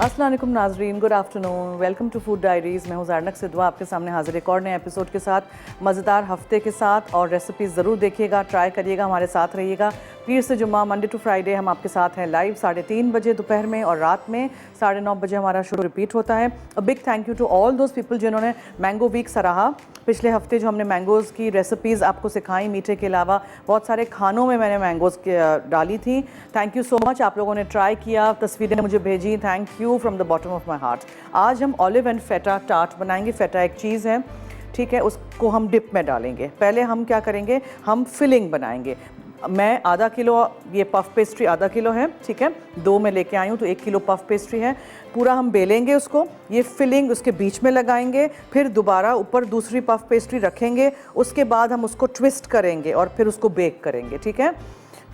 अस्सलाम वालेकुम नाजरीन, good afternoon, welcome to food diaries. मैं हूँ ज़ारनक सिद्वा आपके सामने हाजिर एक और नए एपिसोड के साथ, मज़ेदार हफ्ते के साथ। और रेसिपीज़ ज़रूर देखिएगा, ट्राई करिएगा, हमारे साथ रहिएगा। पीर से जुम्मा, मंडे टू फ्राइडे हम आपके साथ हैं लाइव 3:30 बजे दोपहर में, और रात में 9:30 बजे हमारा शो रिपीट होता है। A big thank you to all those people जिन्होंने मैंगो वीक सराहा। पिछले हफ्ते जो हमने मैंगोज़ की रेसिपीज़ आपको सिखाई, मीठे के अलावा बहुत सारे खानों में मैंने मैंगोज़ डाली थी। थैंक यू सो मच, आप लोगों ने ट्राई किया, तस्वीरें मुझे भेजी, thank you from the bottom of my heart. आज हम ऑलिव एंड फेटा टार्ट बनाएंगे। फेटा एक चीज़ है, ठीक है, उसको हम डिप में डालेंगे। पहले हम क्या करेंगे, हम फिलिंग बनाएंगे। मैं आधा किलो, ये पफ पेस्ट्री आधा किलो है, ठीक है, 2 में लेके आई हूँ, तो 1 किलो पफ पेस्ट्री है। पूरा हम बेलेंगे उसको, ये फिलिंग उसके बीच में लगाएंगे, फिर दोबारा ऊपर दूसरी पफ पेस्ट्री रखेंगे, उसके बाद हम उसको ट्विस्ट करेंगे और फिर उसको बेक करेंगे, ठीक है।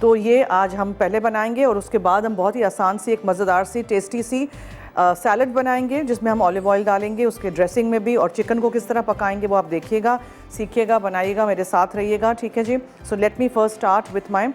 तो ये आज हम पहले बनाएंगे, और उसके बाद हम बहुत ही आसान सी, एक मज़ेदार सी, टेस्टी सी सैलड बनाएंगे, जिसमें हम ऑलिव ऑयल डालेंगे उसके ड्रेसिंग में भी। और चिकन को किस तरह पकाएंगे वो आप देखिएगा, सीखिएगा, बनाइएगा, मेरे साथ रहिएगा, ठीक है जी। So let me first start with my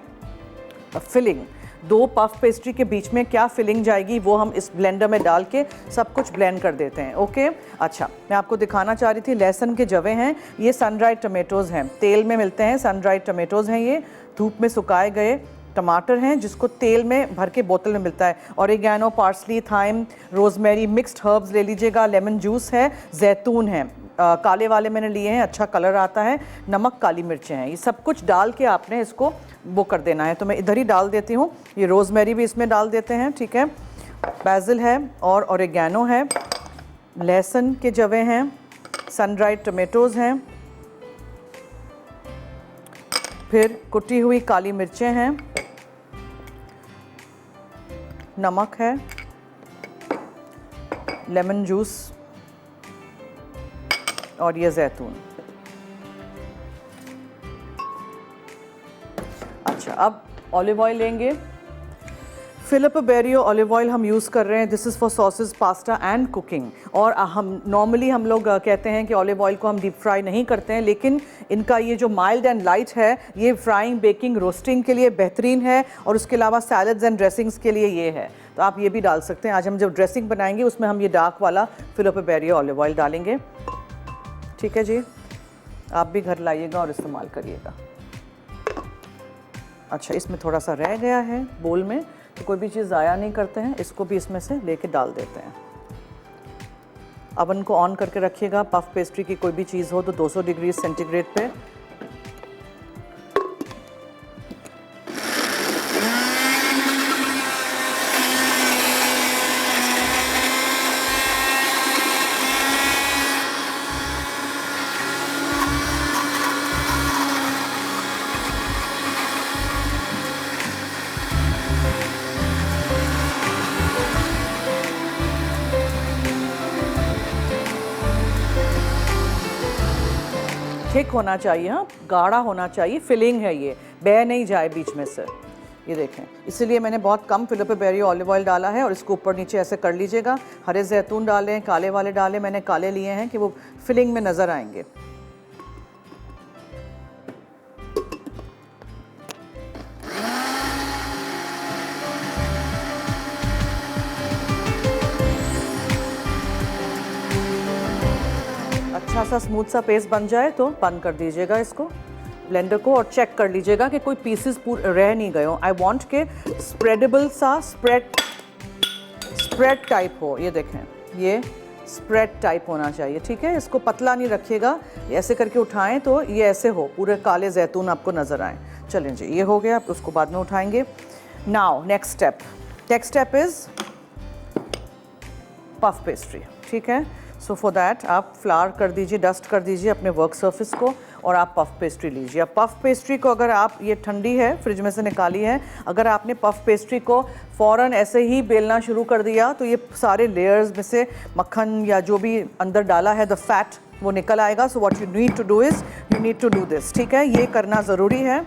filling. 2 puff pastry के बीच में क्या फिलिंग जाएगी वो हम इस ब्लेंडर में डाल के सब कुछ ब्लेंड कर देते हैं, ओके। अच्छा, मैं आपको दिखाना चाह रही थी, लहसुन के जवे हैं, ये सन ड्राइड टमेटोज़ हैं, तेल में मिलते हैं, सन ड्राइड टमेटोज़ हैं, ये धूप में सुखाए गए टमाटर हैं, जिसको तेल में भर के बोतल में मिलता है। Oregano, parsley, thyme, rosemary, mixed herbs ले लीजिएगा, लेमन जूस है, जैतून है, काले वाले मैंने लिए हैं, अच्छा कलर आता है, नमक, काली मिर्चें हैं। ये सब कुछ डाल के आपने इसको वो कर देना है। तो मैं इधर ही डाल देती हूँ, ये रोज़मेरी भी इसमें डाल देते हैं, ठीक है, बैजिल है और ऑरिगैनो है, लहसुन के जवे हैं, सन ड्राइड टमेटोज़ हैं, फिर कुटी हुई काली मिर्चें हैं, नमक है, लेमन जूस और ये जैतून। अच्छा, अब ऑलिव ऑयल लेंगे। फिलिप बेरियो ऑलिव ऑयल हम यूज़ कर रहे हैं। This is for sauces, pasta and cooking. और हम लोग कहते हैं कि ऑलिव ऑयल को हम डीप फ्राई नहीं करते हैं, लेकिन इनका ये जो माइल्ड एंड लाइट है, ये फ्राइंग, बेकिंग, रोस्टिंग के लिए बेहतरीन है। और उसके अलावा सैलड्स एंड ड्रेसिंग्स के लिए ये है, तो आप ये भी डाल सकते हैं। आज हम जब ड्रेसिंग बनाएंगे उसमें हम ये डार्क वाला फिलिप बेरियो ऑलिव ऑयल डालेंगे, ठीक है जी। आप भी घर लाइएगा और इस्तेमाल करिएगा। अच्छा, इसमें थोड़ा सा रह गया है बोल में, तो कोई भी चीज़ ज़ाया नहीं करते हैं, इसको भी इसमें से लेके डाल देते हैं। अवन को ऑन करके रखिएगा। पफ पेस्ट्री की कोई भी चीज़ हो तो 200 डिग्री सेंटीग्रेड पे। थिक होना चाहिए, हाँ, गाढ़ा होना चाहिए। फिलिंग है ये, बह नहीं जाए बीच में से, ये देखें। इसीलिए मैंने बहुत कम फिलिप बेरियो ऑलिव ऑयल डाला है। और इसको ऊपर नीचे ऐसे कर लीजिएगा। हरे जैतून डालें, काले वाले डालें, मैंने काले लिए हैं कि वो फिलिंग में नज़र आएंगे। अच्छा सा स्मूथ सा पेस्ट बन जाए तो बंद कर दीजिएगा इसको, ब्लेंडर को, और चेक कर लीजिएगा कि कोई पीसेस रह नहीं गए हो। आई वांट के स्प्रेडेबल सा, स्प्रेड टाइप हो। ये देखें, ये स्प्रेड टाइप होना चाहिए, ठीक है। इसको पतला नहीं रखिएगा, ऐसे करके उठाएं तो ये ऐसे हो, पूरे काले जैतून आपको नज़र आए। चलें जी, ये हो गया, आप उसको बाद में उठाएंगे। Now next step is puff pastry, ठीक है। सो फॉर दैट आप फ्लावर कर दीजिए, डस्ट कर दीजिए अपने वर्क सरफेस को, और आप पफ पेस्ट्री लीजिए। अब पफ पेस्ट्री को, अगर आप, ये ठंडी है, फ्रिज में से निकाली है, अगर आपने पफ पेस्ट्री को फ़ौरन ऐसे ही बेलना शुरू कर दिया तो ये सारे लेयर्स में से मक्खन या जो भी अंदर डाला है, द फैट, वो निकल आएगा। So what you need to do is, you need to do this, ठीक है, ये करना ज़रूरी है।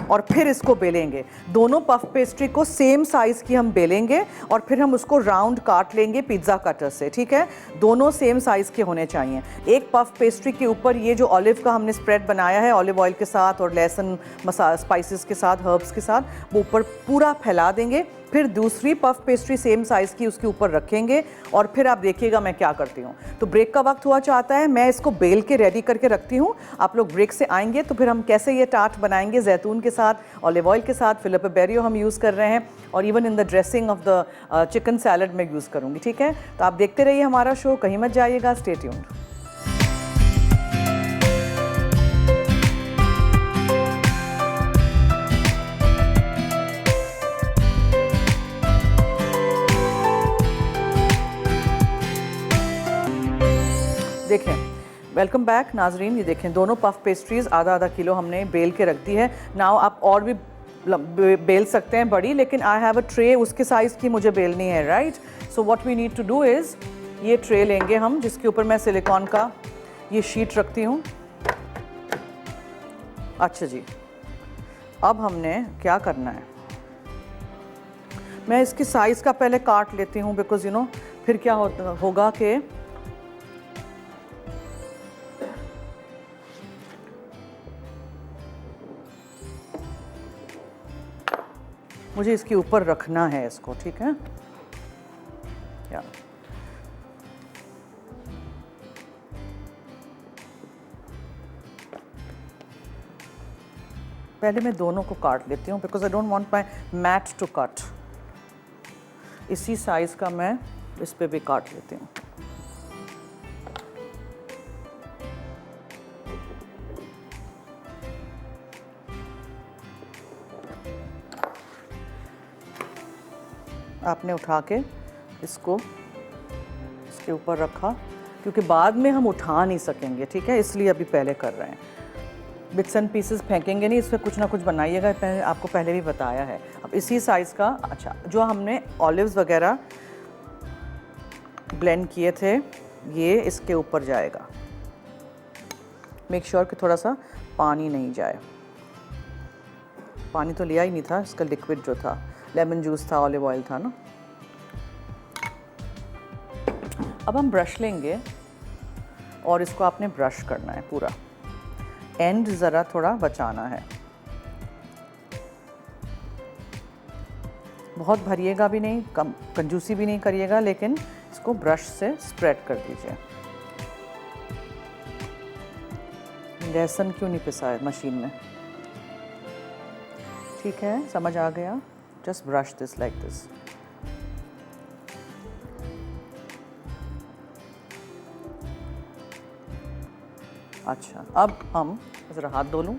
और फिर इसको बेलेंगे। दोनों पफ पेस्ट्री को सेम साइज़ की हम बेलेंगे, और फिर हम उसको राउंड काट लेंगे पिज़्ज़ा कटर से, ठीक है। दोनों सेम साइज़ के होने चाहिए। एक पफ पेस्ट्री के ऊपर ये जो ऑलिव का हमने स्प्रेड बनाया है, ऑलिव ऑयल के साथ और लहसुन मसाला स्पाइसेस के साथ, हर्ब्स के साथ, वो ऊपर पूरा फैला देंगे। फिर दूसरी पफ पेस्ट्री सेम साइज़ की उसके ऊपर रखेंगे और फिर आप देखिएगा मैं क्या करती हूँ। तो ब्रेक का वक्त हुआ चाहता है, मैं इसको बेल के रेडी करके रखती हूँ। आप लोग ब्रेक से आएंगे तो फिर हम कैसे ये टार्ट बनाएंगे, जैतून के साथ, ऑलिव ऑयल के साथ, फिलिप बेरियो हम यूज़ कर रहे हैं और even in the dressing of the chicken salad में यूज़ करूँगी। ठीक है, तो आप देखते रहिए हमारा शो, कहीं मत जाइएगा, स्टे ट्यून्ड। देखें, वेलकम बैक नाजरीन। ये देखें दोनों पफ पेस्ट्रीज़ आधा आधा किलो हमने बेल के रख दी है। नाउ आप और भी बेल सकते हैं बड़ी, लेकिन आई हैव अ ट्रे उसके साइज़ की मुझे बेलनी है, right. So what we need to do is, ये ट्रे लेंगे हम जिसके ऊपर मैं सिलिकॉन का ये शीट रखती हूँ। अच्छा जी, अब हमने क्या करना है, मैं इसकी साइज़ का पहले काट लेती हूँ बिकॉज यू नो फिर क्या होगा कि मुझे इसके ऊपर रखना है इसको। ठीक है, या पहले मैं दोनों को काट लेती हूँ because I don't want my mat to cut. इसी साइज़ का मैं इस पे भी काट लेती हूँ। आपने उठा के इसको इसके ऊपर रखा क्योंकि बाद में हम उठा नहीं सकेंगे, ठीक है, इसलिए अभी पहले कर रहे हैं। बिट्स एंड पीसेस फेंकेंगे नहीं, इसमें कुछ ना कुछ बनाइएगा, मैंने आपको पहले भी बताया है। अब इसी साइज़ का, अच्छा, जो हमने ऑलिव्स वगैरह ब्लेंड किए थे ये इसके ऊपर जाएगा। मेक श्योर कि थोड़ा सा पानी नहीं जाए। पानी तो लिया ही नहीं था, इसका लिक्विड जो था, लेमन जूस था, ऑलिव ऑयल था ना। अब हम ब्रश लेंगे और इसको आपने ब्रश करना है पूरा, एंड ज़रा थोड़ा बचाना है, बहुत भरिएगा भी नहीं, कम कंजूसी भी नहीं करिएगा, लेकिन इसको ब्रश से स्प्रेड कर दीजिए। लहसुन क्यों नहीं पिसा है मशीन में? ठीक है, समझ आ गया। Just brush this like this. अच्छा, अब हम ज़रा हाथ धो लूँ।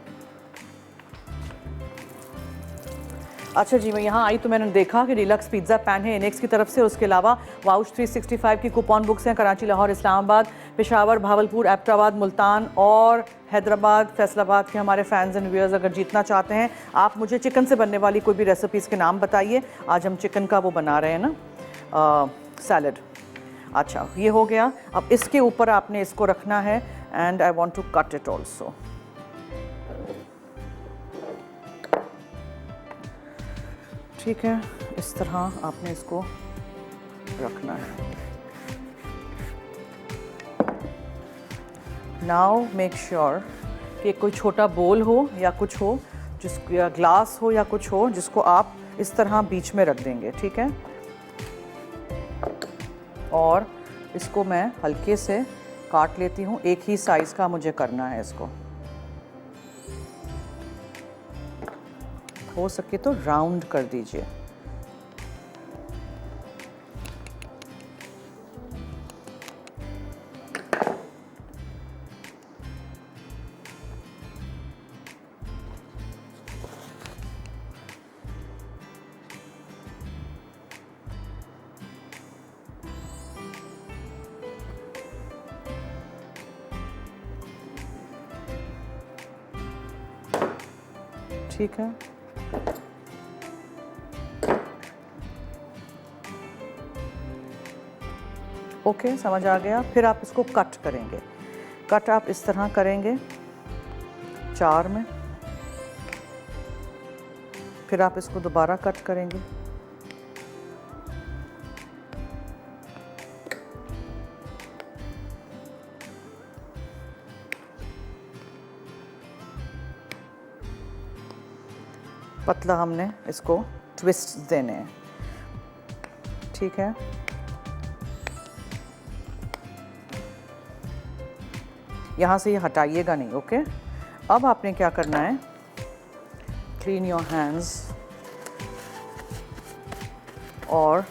अच्छा जी, मैं यहाँ आई तो मैंने देखा कि डिलक्स पिज़्ज़ा पैन है इनेक्स की तरफ से, उसके अलावा वाउच 365 की कूपन बुक्स हैं कराची, लाहौर, इस्लामाबाद, पेशावर, भावलपुर, एबटाबाद, मुल्तान और हैदराबाद, फैसलाबाद के हमारे फैंस एंड व्यूअर्स अगर जीतना चाहते हैं, आप मुझे चिकन से बनने वाली कोई भी रेसिपीज़ के नाम बताइए। आज हम चिकन का वो बना रहे हैं ना, सैलड। अच्छा, ये हो गया। अब इसके ऊपर आपने इसको रखना है and I want to cut it also. ठीक है, इस तरह आपने इसको रखना है। नाउ मेक श्योर कि कोई छोटा बोल हो या कुछ हो, या ग्लास हो या कुछ हो, जिसको आप इस तरह बीच में रख देंगे। ठीक है, और इसको मैं हल्के से काट लेती हूँ, एक ही साइज़ का मुझे करना है इसको। हो सके तो राउंड कर दीजिए। ठीक है, ओके, समझ आ गया। फिर आप इसको कट करेंगे। कट आप इस तरह करेंगे 4 में, फिर आप इसको दोबारा कट करेंगे, पतला हमने इसको ट्विस्ट देने हैं। ठीक है। यहाँ से ये हटाइएगा नहीं, ओके। अब आपने क्या करना है, क्लीन योर हैंड्स, और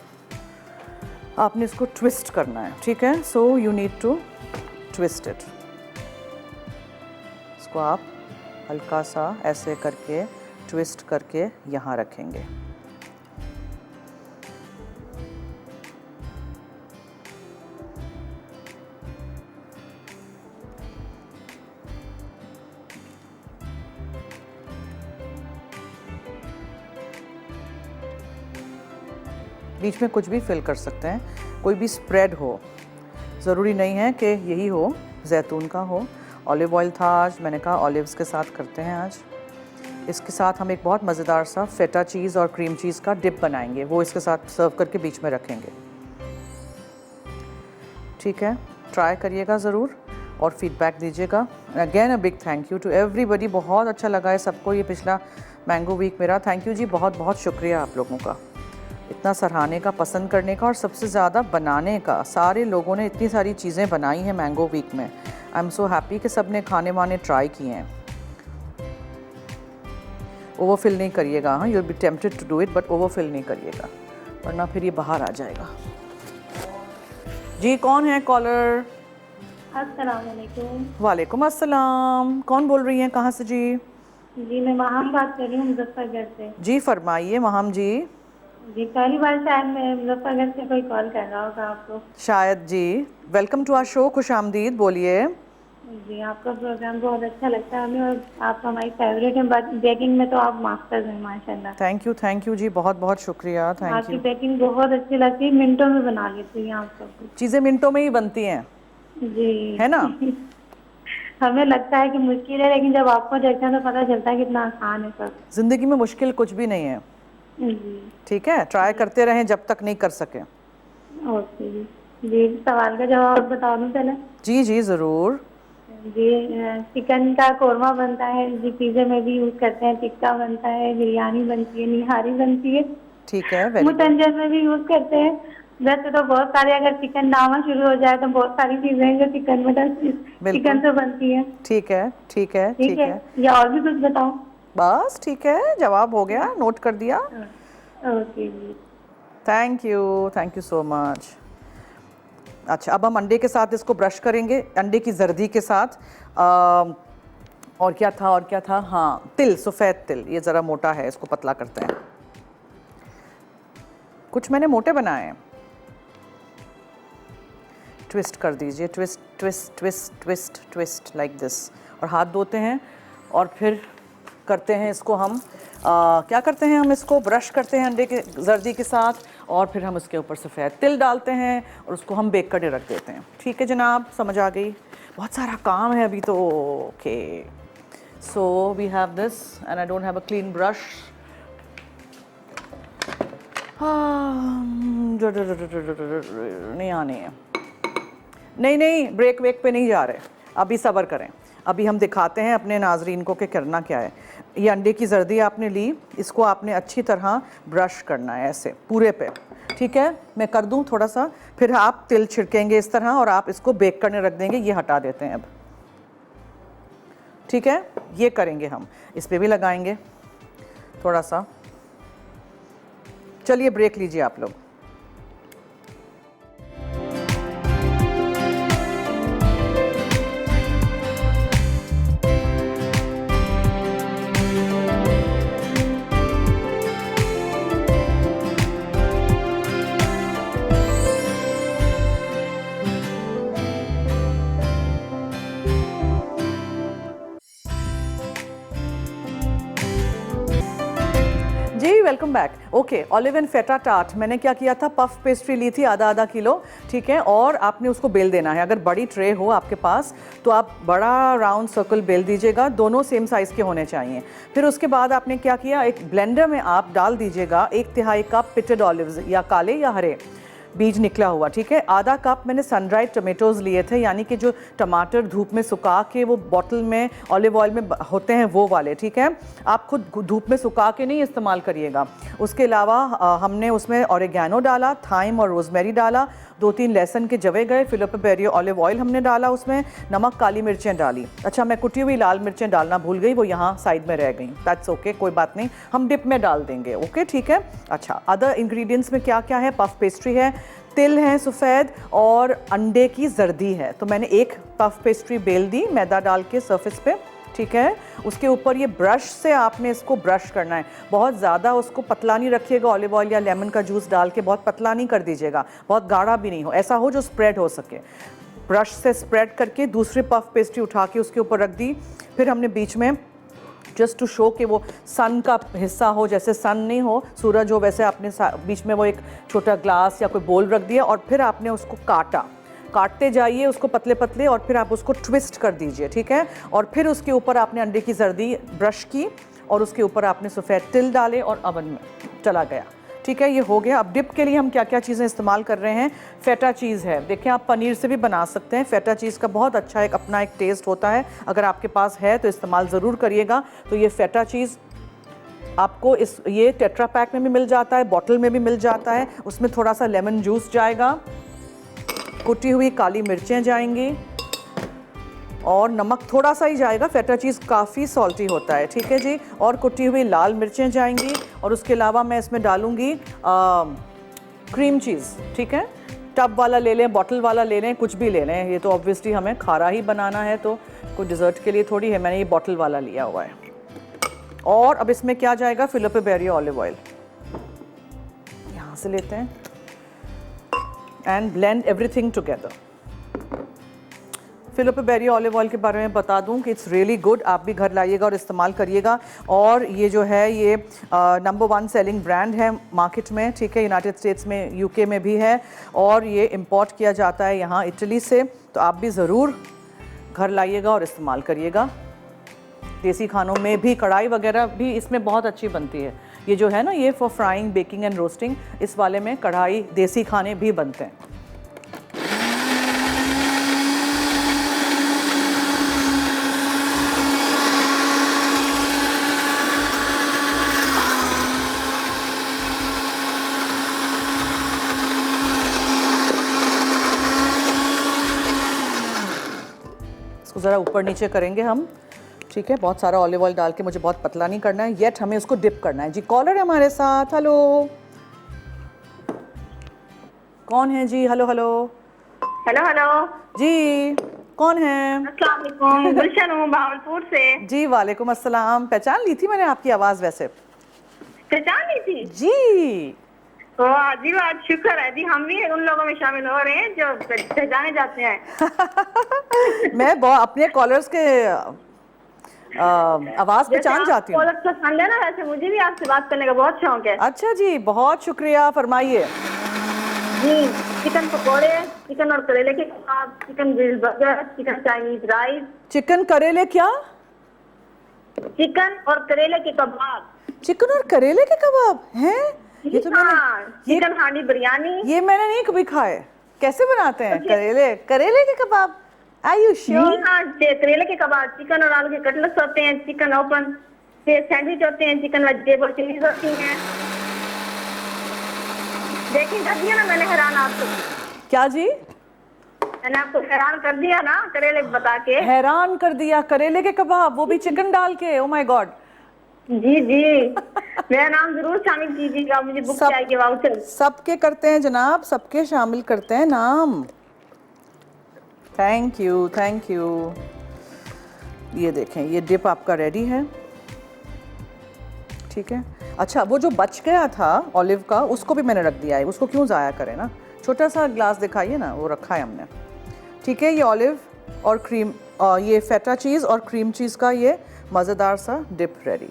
आपने इसको ट्विस्ट करना है, ठीक है। So you need to twist it. इसको आप हल्का सा ऐसे करके ट्विस्ट करके यहाँ रखेंगे। बीच में कुछ भी फिल कर सकते हैं, कोई भी स्प्रेड हो, ज़रूरी नहीं है कि यही हो, जैतून का हो। ऑलिव ऑयल था आज, मैंने कहा ऑलिव्स के साथ करते हैं आज। इसके साथ हम एक बहुत मज़ेदार सा फेटा चीज़ और क्रीम चीज़ का डिप बनाएंगे, वो इसके साथ सर्व करके बीच में रखेंगे, ठीक है। ट्राई करिएगा ज़रूर और फीडबैक दीजिएगा। Again a big thank you to everybody. बहुत अच्छा लगा है सबको ये पिछला मैंगो वीक मेरा। थैंक यू जी, बहुत बहुत शुक्रिया आप लोगों का, इतना सराहने का, पसंद करने का और सबसे ज़्यादा बनाने का। सारे लोगों ने इतनी सारी चीज़ें बनाई हैं मैंगो वीक में। आई एम सो हैप्पी कि सब ने खाने वाने ट्राई किए हैं। ओवरफिल नहीं करिएगा, हाँ, you will be tempted to do it, but overfill नहीं करिएगा वरना फिर ये बाहर आ जाएगा। जी कौन है कॉलर? अस्सलाम वालेकुम। वालेकुम अस्सलाम। कौन बोल रही हैं, कहाँ से जी? जी मैं महाम बात कर रही हूँ मुजफ्फरगढ़ से। जी फरमाइए महाम जी। जी पहली बार शायद मैं मुजफ्फरगढ़ से कोई कॉल कर रहा होगा आपको। शायद जी। वेलकम टू आवर शो, खुश आमदीद, बोलिए। जी आपका प्रोग्राम बहुत अच्छा लगता है हमें और आप हमारी फेवरेट हैं। बट बेकिंग में तो आप मास्टर हैं माशाल्लाह। थैंक यू जी, बहुत बहुत शुक्रिया, थैंक आपकी यू। बेकिंग बहुत अच्छी लगती है, मिनटों में बना लेती हैं आप सब कुछ। चीज़ें मिनटों में ही बनती हैं, जी है ना? हमें लगता है कि मुश्किल है, लेकिन जब आपको देखते हैं तो पता चलता है कितना आसान है सब। ज़िंदगी में मुश्किल कुछ भी नहीं है, जी ठीक है। ट्राई करते रहें जब तक नहीं कर सके। ओके जी। जी सवाल का जवाब बता दूँ पहले? जी जी ज़रूर। जी चिकन का कोरमा बनता है जी, पिज़्ज़े में भी यूज़ करते हैं, टिक्का बनता है, बिरयानी बनती है, निहारी बनती है, ठीक है, वेरी गुड। मुतंजन में भी यूज़ करते हैं। वैसे तो बहुत सारे, अगर चिकन डालना शुरू हो जाए तो बहुत सारी चीज़ें हैं जो चिकन से बनती हैं। ठीक है ठीक है ठीक है, या और भी कुछ बताऊँ? बस ठीक है, जवाब हो गया, नोट कर दिया। ओके जी। Thank you so much. अच्छा अब हम अंडे के साथ इसको ब्रश करेंगे, अंडे की जर्दी के साथ। और क्या था, हाँ तिल, सफ़ेद तिल, ये ज़रा मोटा है, इसको पतला करते हैं। कुछ मैंने मोटे बनाए हैं। ट्विस्ट कर दीजिए, twist twist twist twist twist like this, और हाथ धोते हैं और फिर करते हैं इसको हम क्या करते हैं, हम इसको ब्रश करते हैं अंडे के जर्दी के साथ, और फिर हम इसके ऊपर सफ़ेद तिल डालते हैं और उसको हम बेक करके रख देते हैं। ठीक है जनाब, समझ आ गई? बहुत सारा काम है अभी तो। Okay so we have this and I don't have a clean brush. नहीं आने हैं, नहीं ब्रेक वेक पे नहीं जा रहे, अभी सब्र करें। अभी हम दिखाते हैं अपने नाजरीन को कि करना क्या है। ये अंडे की जर्दी आपने ली, इसको आपने अच्छी तरह ब्रश करना है ऐसे पूरे पे, ठीक है। मैं कर दूं थोड़ा सा, फिर आप तिल छिड़केंगे इस तरह और आप इसको बेक करने रख देंगे। ये हटा देते हैं अब, ठीक है। ये करेंगे हम, इस पे भी लगाएंगे थोड़ा सा। चलिए ब्रेक लीजिए आप लोग। Welcome back. Okay, olive and feta tart मैंने क्या किया था, पफ पेस्ट्री ली थी आधा किलो, ठीक है। और आपने उसको बेल देना है। अगर बड़ी ट्रे हो आपके पास तो आप बड़ा राउंड सर्कल बेल दीजिएगा, दोनों सेम साइज़ के होने चाहिए। फिर उसके बाद आपने क्या किया, एक ब्लेंडर में आप डाल दीजिएगा 1/3 कप पिटेड ऑलिव्स, या काले या हरे, बीज निकला हुआ, ठीक है। आधा कप मैंने सन ड्राइड टमेटोज़ लिए थे, यानी कि जो टमाटर धूप में सुखा के वो बॉटल में ऑलिव ऑयल में होते हैं वो वाले, ठीक है। आप खुद धूप में सुखा के नहीं इस्तेमाल करिएगा। उसके अलावा हमने उसमें ऑरिगेनो डाला, थाइम और रोज़मेरी डाला, 2-3 लहसुन के जवे गए, फिलिपे पेरियो ऑलिव ऑयल हमने डाला, उसमें नमक, काली मिर्चें डाली। अच्छा, मैं कुटी हुई लाल मिर्चें डालना भूल गई, वो यहाँ साइड में रह गई। दैट्स ओके, कोई बात नहीं, हम डिप में डाल देंगे। ओके, ठीक है। अच्छा, अदर इंग्रेडिएंट्स में क्या क्या है? पफ पेस्ट्री है, तिल हैं सफ़ेद, और अंडे की जर्दी है। तो मैंने एक पफ पेस्ट्री बेल दी मैदा डाल के सरफेस पे, ठीक है। उसके ऊपर ये ब्रश से आपने इसको ब्रश करना है, बहुत ज़्यादा उसको पतला नहीं रखिएगा, ऑलिव ऑयल या लेमन का जूस डाल के बहुत पतला नहीं कर दीजिएगा, बहुत गाढ़ा भी नहीं हो, ऐसा हो जो स्प्रेड हो सके। ब्रश से स्प्रेड करके दूसरी पफ पेस्ट्री उठा के उसके ऊपर रख दी। फिर हमने बीच में जस्ट टू शो कि वो सन का हिस्सा हो, जैसे सन नहीं हो, सूरज हो, वैसे आपने बीच में वो एक छोटा ग्लास या कोई बोल रख दिया, और फिर आपने उसको काटते जाइए उसको पतले पतले, और फिर आप उसको ट्विस्ट कर दीजिए, ठीक है। और फिर उसके ऊपर आपने अंडे की जर्दी ब्रश की, और उसके ऊपर आपने सफ़ेद तिल डाले, और ओवन में चला गया, ठीक है। ये हो गया। अब डिप के लिए हम क्या क्या चीज़ें इस्तेमाल कर रहे हैं? फेटा चीज़ है, देखिए आप पनीर से भी बना सकते हैं। फेटा चीज़ का बहुत अच्छा एक अपना एक टेस्ट होता है, अगर आपके पास है तो इस्तेमाल ज़रूर करिएगा। तो ये फेटा चीज़ आपको ये टेट्रा पैक में भी मिल जाता है, बॉटल में भी मिल जाता है। उसमें थोड़ा सा लेमन जूस जाएगा, कुटी हुई काली मिर्चें जाएंगी, और नमक थोड़ा सा ही जाएगा, फेटा चीज़ काफ़ी सॉल्टी होता है, ठीक है जी। और कुटी हुई लाल मिर्चें जाएंगी, और उसके अलावा मैं इसमें डालूँगी क्रीम चीज़, ठीक है। टब वाला ले लें, बॉटल वाला ले लें, कुछ भी ले लें। ये तो ऑब्वियसली हमें खारा ही बनाना है, तो कोई डिज़र्ट के लिए थोड़ी है, मैंने ये बॉटल वाला लिया हुआ है। और अब इसमें क्या जाएगा? फिलिपे पेरियो ऑलिव ऑयल यहाँ से लेते हैं, and blend everything together. Philippe पेरियो olive oil के बारे में बता दूं कि इट्स रियली गुड, आप भी घर लाइएगा और इस्तेमाल करिएगा। और ये जो है ये नंबर 1 सेलिंग ब्रांड है मार्केट में, ठीक है। यूनाइटेड स्टेट्स में, यूके में भी है, और ये इंपोर्ट किया जाता है यहाँ इटली से। तो आप भी ज़रूर घर लाइएगा और इस्तेमाल करिएगा। देसी खानों में भी कढ़ाई वगैरह भी इसमें बहुत अच्छी बनती है। ये जो है ना, ये for frying, baking and roasting, इस वाले में कढ़ाई देसी खाने भी बनते हैं। इसको ज़रा ऊपर नीचे करेंगे हम, ठीक है। बहुत सारा ऑलिव ऑयल डाल के, मुझे बहुत पतला नहीं करना है, येट हमें उसको डिप करना है जी। कॉलर है हमारे साथ, हेलो, कौन है जी? हेलो हेलो हेलो हेलो जी, कौन है? अस्सलाम वालेकुम, गुलशन हूँ भावलपुर से। जी वालेकुम अस्सलाम। पहचान ली थी मैंने आपकी आवाज़ वैसे? पहचान ली थी जी। तो जी बात, शुक्र है जी, हम भी उन लोगों में शामिल हो रहे हैं जो पहचाने जाते हैं। मैं अपने कॉलर्स के आवाज़ पहचान जाती हूँ। कॉलर्स पसंद है ना, वैसे मुझे भी आपसे बात करने का बहुत शौक है। अच्छा जी, बहुत शुक्रिया, फरमाइए जी। चिकन पकौड़े, चिकन और करेले के कबाब, chicken grill burger, chicken Chinese rice. Chicken करेले क्या? चिकन और करेले के कबाब। चिकन और करेले के कबाब हैं? ये तो मैंने, चिकन हांडी बिरयानी, ये मैंने नहीं कभी खाए। कैसे बनाते हैं करेले के कबाब? Are you sure? हाँ, करेले के कबाब, चिकन और आलू के कटलेट्स होते हैं, चिकन ओपन सैंडविच होते हैं, चिकन वेजिटेबल चिलीज होती हैं। देखिए कर दिया ना मैंने हैरान आपको। क्या जी? मैंने आपको हैरान कर दिया ना, करेले बता के हैरान कर दिया। करेले के कबाब, वो भी चिकन डाल के? Oh my God. जी जी, मेरा नाम जरूर शामिल कीजिएगा, मुझे बुक चाहिए वाउचर। सबके करते हैं जनाब, सबके शामिल करते हैं नाम। Thank you thank you. ये देखें, ये डिप आपका रेडी है, ठीक है। अच्छा, वो जो बच गया था ऑलिव का, उसको भी मैंने रख दिया है, उसको क्यों ज़ाया करें ना। छोटा सा ग्लास दिखाइए ना, वो रखा है हमने, ठीक है। ये ऑलिव और क्रीम, ये फेटा चीज़ और क्रीम चीज़ का ये मज़ेदार सा डिप रेडी।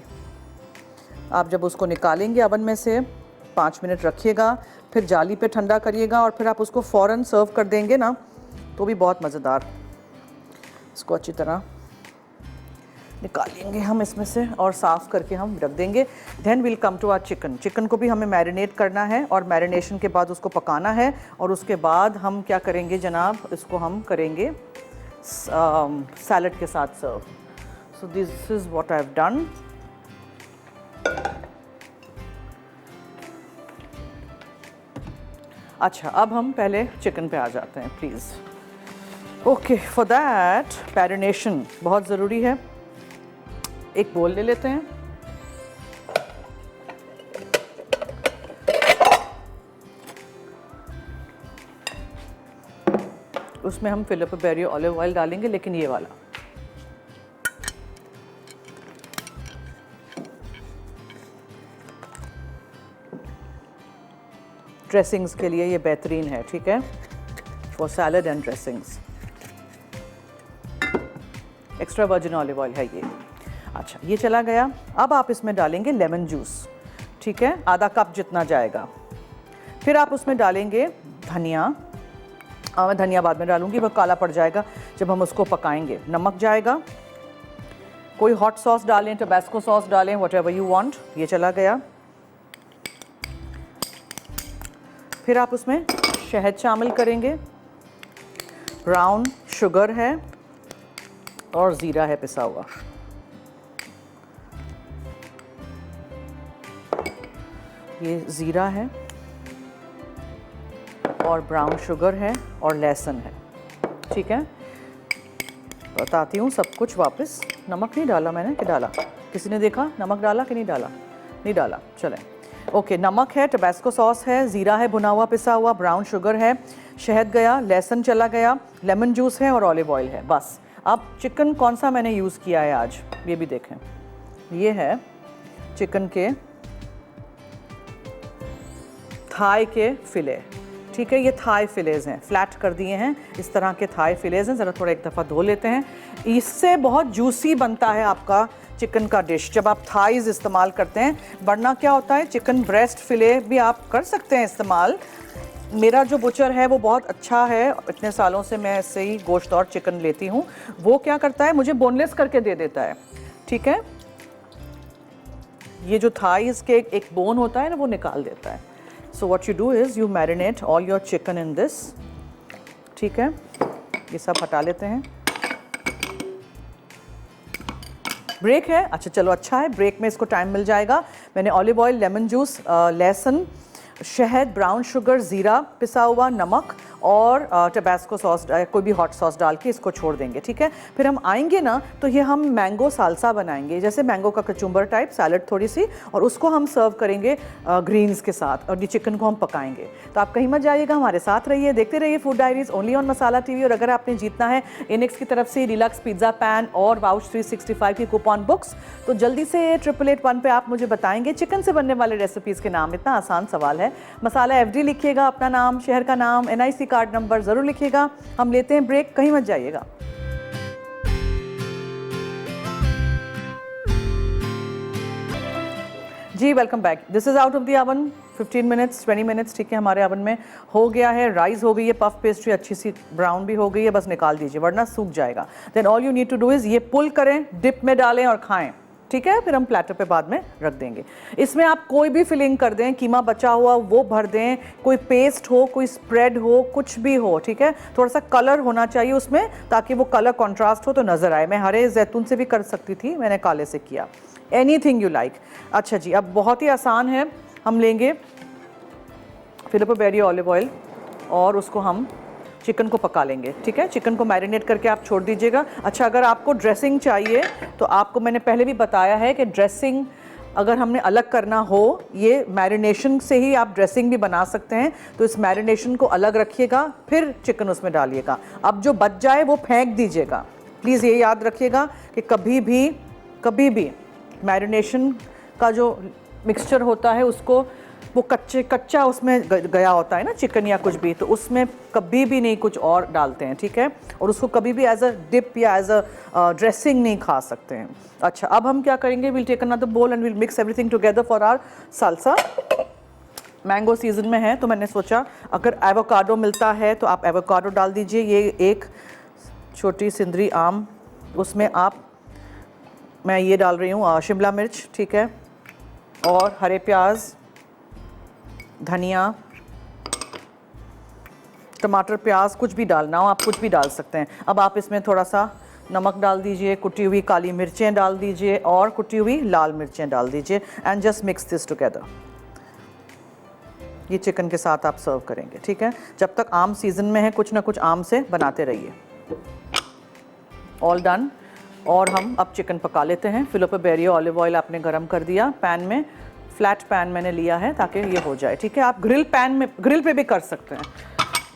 आप जब उसको निकालेंगे ओवन में से 5 मिनट रखिएगा, फिर जाली पे ठंडा करिएगा, और फिर आप उसको फ़ौरन सर्व कर देंगे ना, तो भी बहुत मज़ेदार। इसको अच्छी तरह निकालेंगे हम इसमें से और साफ़ करके हम रख देंगे। Then will come to our chicken. Chicken को भी हमें मैरिनेट करना है और मैरिनेशन के बाद उसको पकाना है और उसके बाद हम क्या करेंगे जनाब, इसको हम करेंगे सैलड के साथ serve. So this is what I have done. अच्छा, अब हम पहले चिकन पे आ जाते हैं please. Okay, for that marination बहुत ज़रूरी है। एक बोल ले लेते हैं, उसमें हम फिलिप बेरी ऑलिव ऑयल डालेंगे, लेकिन ये वाला। ड्रेसिंग्स के लिए ये बेहतरीन है, ठीक है, for salad and dressings. Extra virgin olive oil है ये। अच्छा, ये चला गया। अब आप इसमें डालेंगे लेमन जूस, ठीक है, आधा कप जितना जाएगा। फिर आप उसमें डालेंगे धनिया। मैं धनिया बाद में डालूंगी, वो काला पड़ जाएगा जब हम उसको पकाएंगे। नमक जाएगा। कोई हॉट सॉस डालें, टबैस्को सॉस डालें, व्हाटएवर यू वांट। ये चला गया। फिर आप उसमें शहद शामिल करेंगे, ब्राउन शुगर है और ज़ीरा है पिसा हुआ। ये ज़ीरा है और ब्राउन शुगर है और लहसुन है, ठीक है। बताती हूँ सब कुछ वापस। नमक नहीं डाला मैंने, कि डाला? किसी ने देखा नमक डाला कि नहीं डाला? नहीं डाला, चलें। ओके, नमक है, टबैस्को सॉस है, ज़ीरा है भुना हुआ पिसा हुआ, ब्राउन शुगर है, शहद गया, लहसुन चला गया, लेमन जूस है और ऑलिव ऑयल है, बस। अब चिकन कौन सा मैंने यूज़ किया है आज, ये भी देखें। ये है चिकन के थाई के फिले, ठीक है। ये थाई फिलेज़ हैं, फ्लैट कर दिए हैं, इस तरह के थाई फिलेज़ हैं। ज़रा थोड़ा एक दफ़ा धो लेते हैं। इससे बहुत जूसी बनता है आपका चिकन का डिश जब आप थाइज़ इस्तेमाल करते हैं। वरना क्या होता है, चिकन ब्रेस्ट फिले भी आप कर सकते हैं इस्तेमाल। मेरा जो बुचर है वो बहुत अच्छा है, इतने सालों से मैं ऐसे ही गोश्त और चिकन लेती हूँ। वो क्या करता है, मुझे बोनलेस करके दे देता है, ठीक है। ये जो थाइज़ के एक बोन होता है ना, वो निकाल देता है। सो what you do is you marinate all your chicken in this, ठीक है। ये सब हटा लेते हैं। ब्रेक है, अच्छा चलो, अच्छा है, ब्रेक में इसको टाइम मिल जाएगा। मैंने ऑलिव ऑयल, लेमन जूस, लहसुन, शहद, ब्राउन शुगर, ज़ीरा पिसा हुआ, नमक और टबैस्को सॉस, कोई भी हॉट सॉस डाल के इसको छोड़ देंगे, ठीक है। फिर हम आएंगे ना तो ये हम मैंगो सालसा बनाएंगे, जैसे मैंगो का कचुम्बर टाइप सैलड थोड़ी सी, और उसको हम सर्व करेंगे ग्रीन्स के साथ, और ये चिकन को हम पकाएंगे। तो आप कहीं मत जाइएगा, हमारे साथ रहिए, देखते रहिए food diaries only on masala TV. और अगर आपने जीतना है इनिक्स की तरफ से डिलक्स पिज़्ज़ा पैन और वाउच 365 की कूपन बुक्स, तो जल्दी से 8881 पे आप मुझे बताएंगे चिकन से बनने वाले रेसिपीज़ के नाम। इतना आसान सवाल है। मसाला FD लिखिएगा, अपना नाम, शहर का नाम, NIC कार्ड नंबर ज़रूर लिखिएगा। हम लेते हैं ब्रेक, कहीं मत जाइएगा। जी welcome back. This is out of the oven, 15 minutes 20 minutes, ठीक है, हमारे ओवन में हो गया है। राइस हो गई है, पफ पेस्ट्री अच्छी सी ब्राउन भी हो गई है, बस निकाल दीजिए वरना सूख जाएगा। Then all you need to do is ये पुल करें, डिप में डालें और खाएं, ठीक है। फिर हम प्लेटर पे बाद में रख देंगे। इसमें आप कोई भी फिलिंग कर दें, कीमा बचा हुआ वो भर दें, कोई पेस्ट हो, कोई स्प्रेड हो, कुछ भी हो, ठीक है। थोड़ा सा कलर होना चाहिए उसमें ताकि वो कलर कॉन्ट्रास्ट हो तो नज़र आए। मैं हरे जैतून से भी कर सकती थी, मैंने काले से किया। Anything you like. अच्छा जी, अब बहुत ही आसान है। हम लेंगे फिलिप बेरी ऑलिव ऑयल और उसको हम चिकन को पका लेंगे, ठीक है। चिकन को मैरिनेट करके आप छोड़ दीजिएगा। अच्छा, अगर आपको ड्रेसिंग चाहिए तो आपको मैंने पहले भी बताया है कि ड्रेसिंग अगर हमने अलग करना हो, ये मैरिनेशन से ही आप ड्रेसिंग भी बना सकते हैं। तो इस मैरिनेशन को अलग रखिएगा, फिर चिकन उसमें डालिएगा। अब जो बच जाए वो फेंक दीजिएगा। प्लीज़ ये याद रखिएगा कि कभी भी मैरिनेशन का जो मिक्सचर होता है उसको, वो कच्चा उसमें गया होता है ना चिकन या कुछ भी, तो उसमें कभी भी नहीं कुछ और डालते हैं, ठीक है। और उसको कभी भी एज अ डिप या एज अ ड्रेसिंग नहीं खा सकते हैं। अच्छा, अब हम क्या करेंगे, will take another bowl and will mix everything together for our salsa. Mango season में है तो मैंने सोचा अगर एवोकाडो मिलता है तो आप एवोकाडो डाल दीजिए। ये एक छोटी सिंदरी आम, उसमें आप मैं ये डाल रही हूँ शिमला मिर्च, ठीक है, और हरे प्याज, धनिया, टमाटर, प्याज, कुछ भी डालना हो आप कुछ भी डाल सकते हैं। अब आप इसमें थोड़ा सा नमक डाल दीजिए, कुटी हुई काली मिर्चें डाल दीजिए और कुटी हुई लाल मिर्चें डाल दीजिए and just mix this together. ये चिकन के साथ आप सर्व करेंगे, ठीक है। जब तक आम सीजन में है कुछ ना कुछ आम से बनाते रहिए। All done. और हम अब चिकन पका लेते हैं। फिलो पे बेरियो ऑलिव ऑयल आपने गरम कर दिया पैन में, फ्लैट पैन मैंने लिया है ताकि ये हो जाए, ठीक है। आप ग्रिल पैन में, ग्रिल पे भी कर सकते हैं,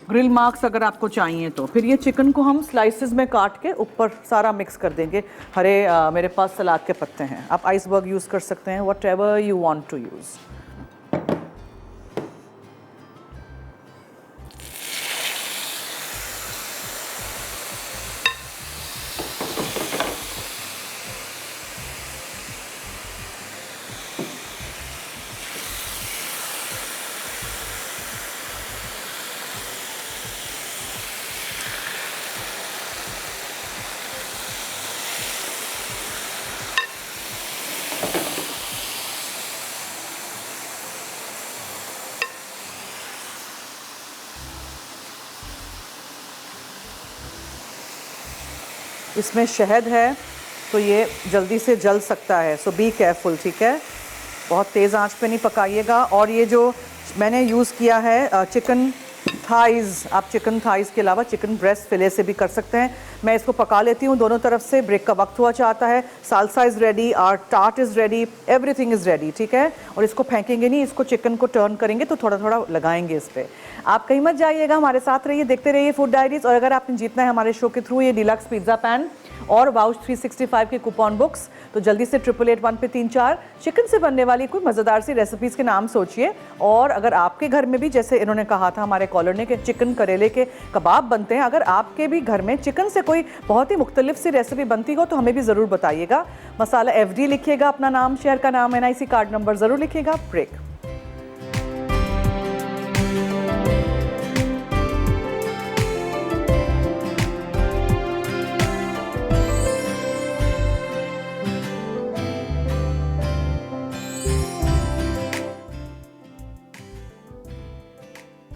ग्रिल मार्क्स अगर आपको चाहिए तो। फिर ये चिकन को हम स्लाइसेस में काट के ऊपर सारा मिक्स कर देंगे। हरे मेरे पास सलाद के पत्ते हैं, आप आइसबर्ग यूज़ कर सकते हैं, whatever you want to use. इसमें शहद है तो ये जल्दी से जल सकता है, सो बी केयरफुल, ठीक है। बहुत तेज़ आंच पे नहीं पकाइएगा। और ये जो मैंने यूज़ किया है चिकन थाइज़, आप चिकन थाइज़ के अलावा चिकन ब्रेस्ट फिले से भी कर सकते हैं। मैं इसको पका लेती हूँ दोनों तरफ से। ब्रेक का वक्त हुआ चाहता है। Salsa is ready, our tart is ready, everything is ready, ठीक है। और इसको फेंकेंगे नहीं, इसको चिकन को टर्न करेंगे तो थोड़ा थोड़ा लगाएंगे इस पर। आप कहीं मत जाइएगा, हमारे साथ रहिए, देखते रहिए फूड डायरीज़। और अगर आपने जीतना है हमारे शो के थ्रू ये डिलक्स पिज़्ज़ा पैन और वाउच 365 के कूपन बुक्स, तो जल्दी से 8881 पे 34 चिकन से बनने वाली कोई मज़ेदार सी रेसिपीज़ के नाम सोचिए। और अगर आपके घर में भी, जैसे इन्होंने कहा था हमारे कॉलर ने, कि चिकन करेले के कबाब बनते हैं, अगर आपके भी घर में चिकन से कोई बहुत ही मुख्तलिफ सी रेसिपी बनती हो तो हमें भी ज़रूर बताइएगा। मसाला FD लिखिएगा, अपना नाम, शहर का नाम, NIC कार्ड नंबर ज़रूर लिखिएगा। Break.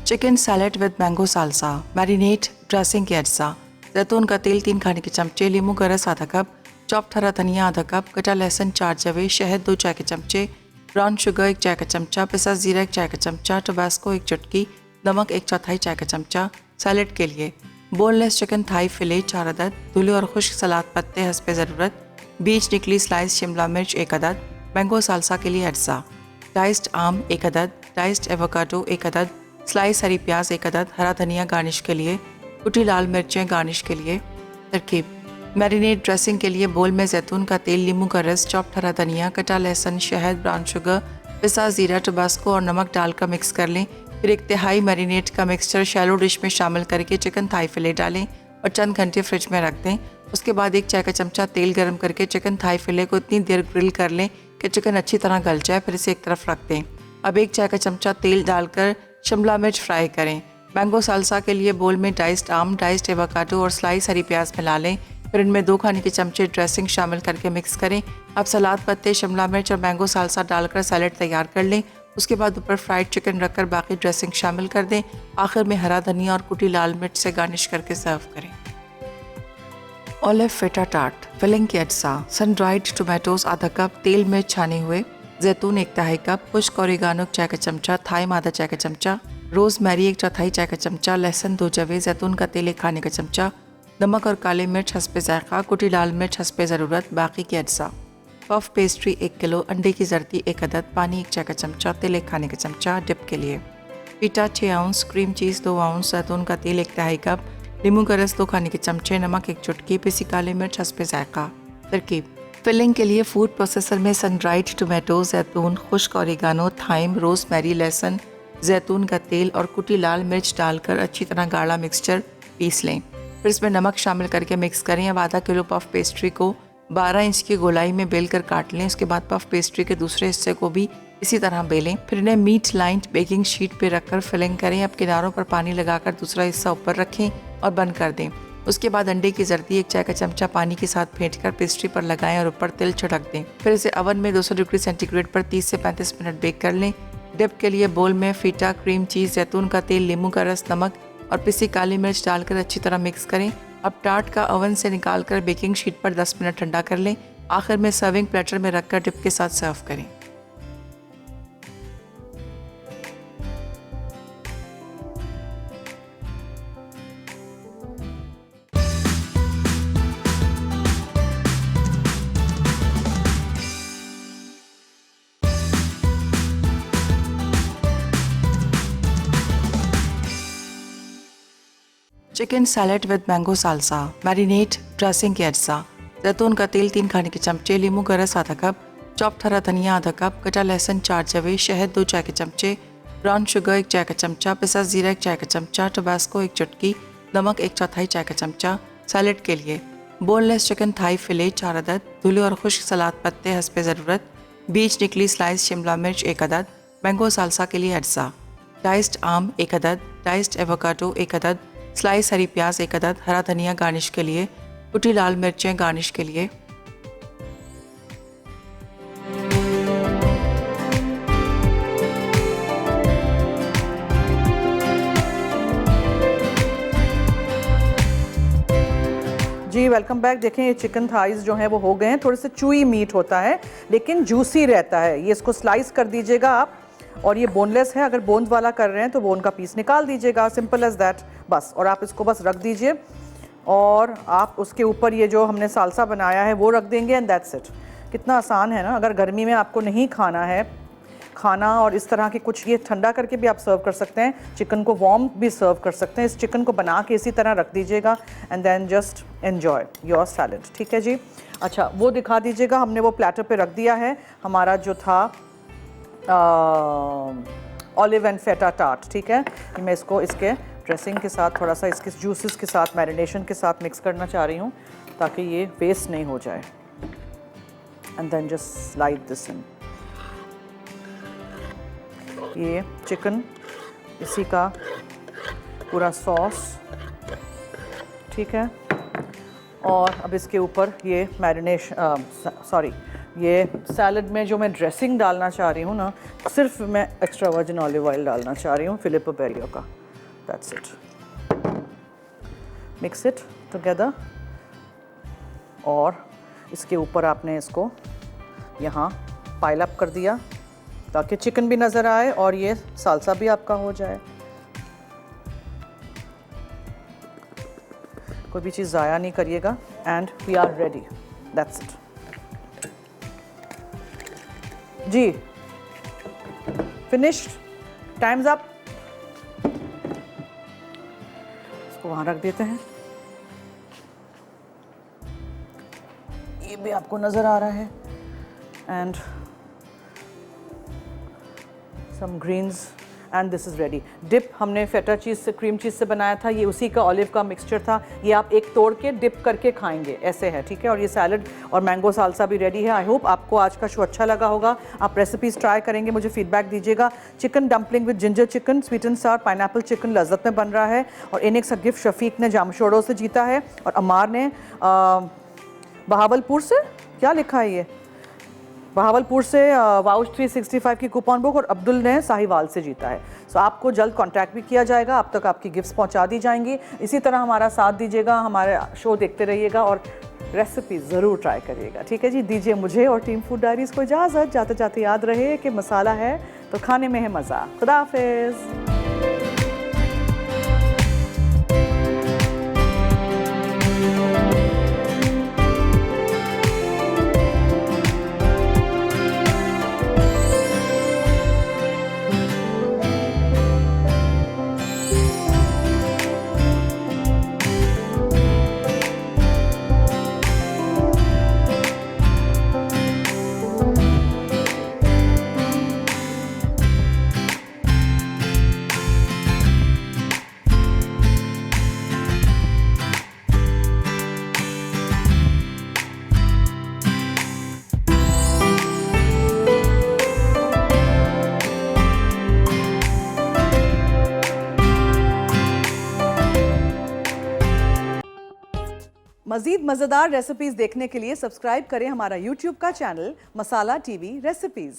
Chicken salad with mango salsa, marinate dressing के अज्जा, जैतून का तेल 3 खाने के चमचे, लींबू का रस आधा कप, चॉप्ड हरा धनिया आधा कप, कटा लहसुन 4 जवे, शहद 2 चाय के चमचे, ब्राउन शुगर 1 चाय का चमचा, पिसा जीरा 1 चाय का चमचा, टबास्को 1 चुटकी, नमक 1/4 चाय का चमचा। सैलेड के लिए बोनलेस चिकन थाई फिले 4 अदद, धुले और खुश्क सलाद पत्ते हस्बे ज़रूरत, बीज निकली स्लाइस शिमला मिर्च 1 अदद, मैंगो सालसा के लिए अज्जा, डाइस्ड आम 1 अदद, डाइस्ड एवोकाडो 1 अदद, स्लाइस हरी प्याज 1 अदद, हरा धनिया गार्निश के लिए, कुटी लाल मिर्चें गार्निश के लिए। तरकीब: मैरिनेट ड्रेसिंग के लिए बोल में जैतून का तेल, लींबू का रस, चॉप्ड हरा धनिया, कटा लहसुन, शहद, ब्राउन शुगर, पिसा जीरा, टबास्को और नमक डालकर मिक्स कर लें। फिर 1 तिहाई मैरिनेट का मिक्सचर शैलो डिश में शामिल करके चिकन थाई फिले डालें और चंद घंटे फ्रिज में रख दें। उसके बाद 1 चाय का चमचा तेल गर्म करके चिकन थाई फिले को इतनी देर ग्रिल कर लें कि चिकन अच्छी तरह गल जाए। फिर इसे एक तरफ रख दें। अब 1 चाय का चमचा तेल डालकर शिमला मिर्च फ्राई करें। मैंगो सालसा के लिए बोल में डाइस्ड आम, डाइस्ड एवोकाडो और स्लाइस हरी प्याज मिला लें। फिर इनमें 2 खाने के चमचे ड्रेसिंग शामिल करके मिक्स करें। अब सलाद पत्ते, शिमला मिर्च और मैंगो सालसा डालकर सैलेड तैयार कर लें। उसके बाद ऊपर फ्राइड चिकन रखकर बाकी ड्रेसिंग शामिल कर दें। आखिर में हरा धनिया और कुटी लाल मिर्च से गार्निश करके सर्व करें। ऑलिव फेटा टार्ट, फिलिंग के अज्जा, सन ड्राइड टोमेटोज आधा कप, तेल में छाने हुए, जैतून 1 तिहाई कप, खुश्क ओरिगानो 1 चाय का चमचा, थाइम आधा चाय का चमचा, रोज़मेरी 1/4 चाय का चमचा, लहसुन 2 जवे, जैतून का तेल 1 खाने का चमचा, नमक और काली मिर्च हस्बे जायका, कुटी लाल मिर्च हस्बे ज़रूरत, बाकी के अज्जा। पफ पेस्ट्री 1 किलो, अंडे की जर्दी 1 अदद, पानी 1 चाय का चमचा, तेल 1 खाने का चमचा। डिप के लिए पीटा 6 आउंस, क्रीम चीज़ 2 आउंस, जैतून का तेल 1 तिहाई कप, लींबू का रस 2 खाने के चमचे, नमक 1 चुटकी, पिसी काली मिर्च हस्बे जायका। तरकीब: फिलिंग के लिए फूड प्रोसेसर में सन ड्राइड टोमेटो, जैतून, खुश्क ओरिगानो, थाइम, रोज़मेरी, लहसुन, जैतून का तेल और कुटी लाल मिर्च डालकर अच्छी तरह गाढ़ा मिक्सचर पीस लें। फिर इसमें नमक शामिल करके मिक्स करें। अब आधा किलो पफ पेस्ट्री को 12 इंच की गोलाई में बेल कर काट लें। उसके बाद पफ पेस्ट्री के दूसरे हिस्से को भी इसी तरह बेलें। फिर इन्हें मीट लाइंड बेकिंग शीट पर रखकर फिलिंग करें। अब किनारों पर पानी लगाकर दूसरा हिस्सा ऊपर रखें और बंद कर दें। उसके बाद अंडे की जर्दी 1 चाय का चमचा पानी के साथ फेंटकर पेस्ट्री पर लगाएं और ऊपर तिल छिड़क दें। फिर इसे ओवन में 200 डिग्री सेंटीग्रेड पर 30 से 35 मिनट बेक कर लें। डिप के लिए बोल में फीटा, क्रीम चीज़, जैतून का तेल, नींबू का रस, नमक और पिसी काली मिर्च डालकर अच्छी तरह मिक्स करें। अब टार्ट का ओवन से निकालकर बेकिंग शीट पर 10 मिनट ठंडा कर लें। आखिर में सर्विंग प्लेटर में रखकर डिप के साथ सर्व करें। Chicken salad with mango salsa, marinate dressing के अज्जा, जैतून का तेल 3 खाने के चमचे, नींबू का रस आधा कप, चॉप्ड हरा धनिया आधा कप, कटा लहसुन 4 जवे, शहद 2 चाय के चमचे, ब्राउन शुगर 1 चाय का चमचा, पिसा जीरा 1 चाय का चमचा, टबास्को 1 चुटकी, नमक 1/4 चाय का चमचा। सैलेड के लिए बोनलेस चिकन थाई फिले 4 अदद, धुले और खुश्क सलाद पत्ते हस्बे ज़रूरत, बीज निकली स्लाइस शिमला मिर्च 1 अदद, मैंगो सालसा के लिए अज्जा, डाइस्ड आम 1 अदद, डाइस्ड एवोकाडो 1 अदद, स्लाइस हरी प्याज 1 अदद, हरा धनिया गार्निश के लिए, कुटी लाल मिर्चें गार्निश के लिए। जी वेलकम बैक। देखें ये चिकन थाइज जो हैं वो हो गए हैं, थोड़े से चूई मीट होता है लेकिन जूसी रहता है। ये इसको स्लाइस कर दीजिएगा आप, और ये बोनलेस है, अगर बोन वाला कर रहे हैं तो बोन का पीस निकाल दीजिएगा, सिंपल एज दैट बस। और आप इसको बस रख दीजिए और आप उसके ऊपर ये जो हमने सालसा बनाया है वो रख देंगे एंड दैट्स इट। कितना आसान है ना। अगर गर्मी में आपको नहीं खाना है खाना और इस तरह के कुछ, ये ठंडा करके भी आप सर्व कर सकते हैं, चिकन को वार्म भी सर्व कर सकते हैं। इस चिकन को बना के इसी तरह रख दीजिएगा and then just enjoy your salad. ठीक है जी। अच्छा वो दिखा दीजिएगा, हमने वो प्लेटर पे रख दिया है हमारा जो था ऑलिव एंड फेटा टार्ट। ठीक है, मैं इसको इसके ड्रेसिंग के साथ थोड़ा सा इसके जूसेस के साथ मैरिनेशन के साथ मिक्स करना चाह रही हूँ ताकि ये वेस्ट नहीं हो जाए। And then just slide this in. ये चिकन, इसी का पूरा सॉस, ठीक है। और अब इसके ऊपर ये मैरिनेशन ये सैलड में जो मैं ड्रेसिंग डालना चाह रही हूँ ना, सिर्फ मैं एक्स्ट्रा वर्जिन ऑलिव ऑयल डालना चाह रही हूँ फिलिपो बेरियो का। That's it. Mix it together और इसके ऊपर आपने इसको यहाँ पाइल अप कर दिया ताकि चिकन भी नज़र आए और ये सालसा भी आपका हो जाए। कोई भी चीज़ ज़ाया नहीं करिएगा। And we are ready. That's it जी। फिनिश्ड। Time's up. इसको वहाँ रख देते हैं। ये भी आपको नज़र आ रहा है। And some greens and this is ready। Dip हमने फेटा चीज़ से, क्रीम चीज़ से बनाया था, ये उसी का ऑलिव का मिक्सचर था। ये आप एक तोड़ के डिप करके खाएंगे, ऐसे है, ठीक है। और ये सैलड और मैंगो सालसा भी रेडी है। आई होप आपको आज का शो अच्छा लगा होगा। आप रेसिपीज़ ट्राई करेंगे, मुझे फीडबैक दीजिएगा। Chicken dumpling with ginger chicken, sweet and sour pineapple chicken लज्जत में बन रहा है। और इनिक्स का गिफ्ट शफीक ने जामशोड़ो से जीता है और अमार ने बहावलपुर से, क्या लिखा है ये, बहावलपुर से वाउच 365 की कूपन बुक, और अब्दुल ने साहिवाल से जीता है। सो आपको जल्द कांटेक्ट भी किया जाएगा, आप तक आपकी गिफ्ट्स पहुंचा दी जाएंगी। इसी तरह हमारा साथ दीजिएगा, हमारे शो देखते रहिएगा और रेसिपी ज़रूर ट्राई करिएगा। ठीक है जी। दीजिए मुझे और टीम फूड डायरीज़ को इजाज़त। जाते जाते याद रहे कि मसाला है तो खाने में है मज़ा। खुदा हाफिज़। मजीद मज़ेदार रेसिपीज़ देखने के लिए सब्सक्राइब करें हमारा यूट्यूब का चैनल मसाला टीवी रेसिपीज़।